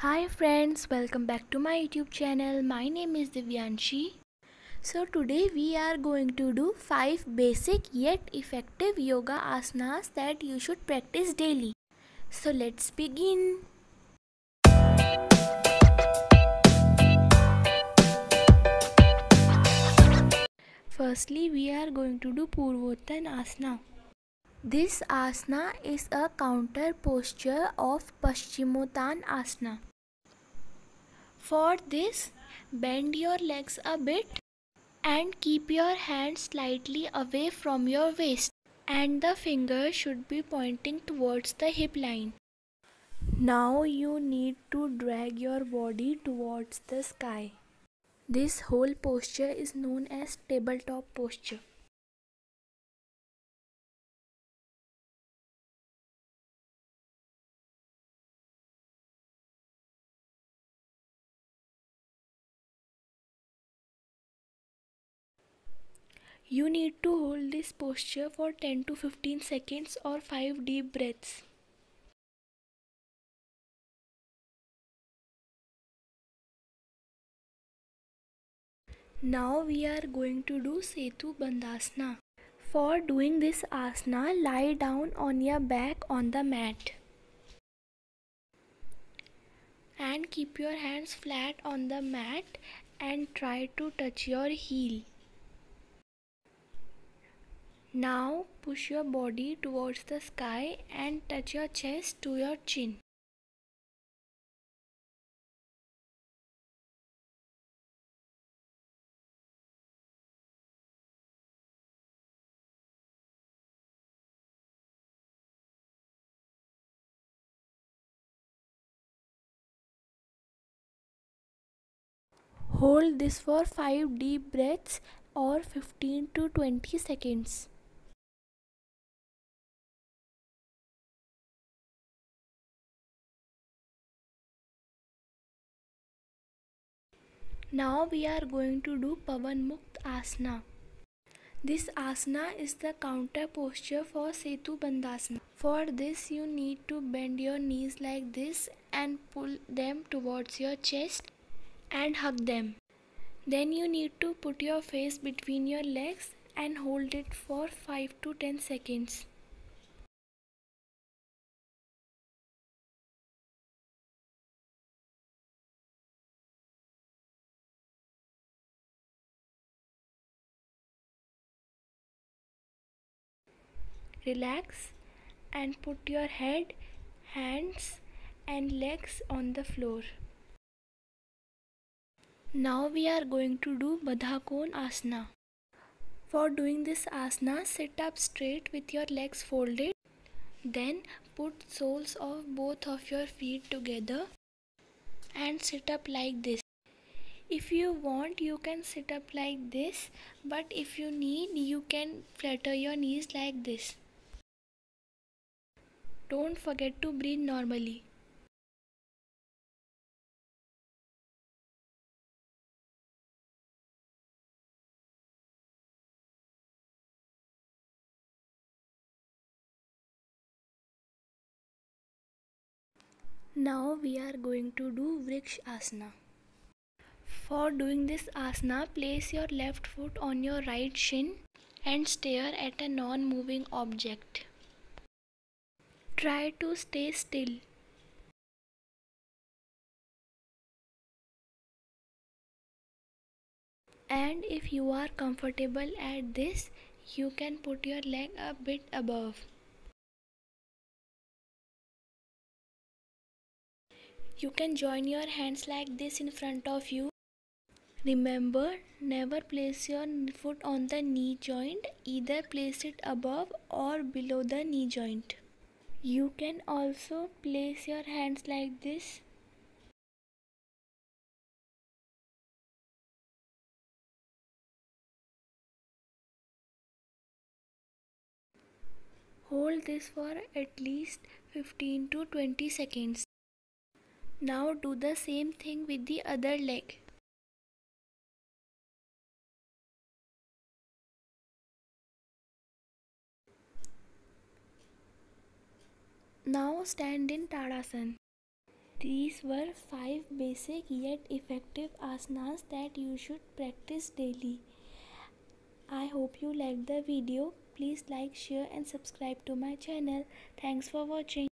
Hi friends, welcome back to my YouTube channel. My name is Divyanshi. So today we are going to do 5 basic yet effective yoga asanas that you should practice daily. So let's begin. Firstly, we are going to do Purvottanasana. This asana is a counter posture of Paschimottanasana. For this, bend your legs a bit and keep your hands slightly away from your waist, and the fingers should be pointing towards the hip line. Now you need to drag your body towards the sky. This whole posture is known as tabletop posture. You need to hold this posture for 10 to 15 seconds or 5 deep breaths. Now we are going to do Setu Bandhasana. For doing this asana, lie down on your back on the mat and keep your hands flat on the mat and try to touch your heel. Now push your body towards the sky and touch your chest to your chin. Hold this for 5 deep breaths or 15 to 20 seconds. Now we are going to do Pavan Mukt Asana. This asana is the counter posture for Setu Bandhasana. For this you need to bend your knees like this and pull them towards your chest and hug them. Then you need to put your face between your legs and hold it for 5 to 10 seconds. Relax and put your head, hands and legs on the floor. Now we are going to do Badha Kon Asana. For doing this asana, sit up straight with your legs folded. Then put soles of both of your feet together and sit up like this. If you want, you can sit up like this, but if you need, you can flutter your knees like this. Don't forget to breathe normally. Now we are going to do Vriksha Asana. For doing this asana, place your left foot on your right shin and stare at a non-moving object. Try to stay still. And if you are comfortable at this, you can put your leg a bit above. You can join your hands like this in front of you. Remember, never place your foot on the knee joint, either place it above or below the knee joint. You can also place your hands like this. Hold this for at least 15 to 20 seconds. Now do the same thing with the other leg. Now stand in Tadasana. These were 5 basic yet effective asanas that you should practice daily. I hope you liked the video. Please like, share and subscribe to my channel. Thanks for watching.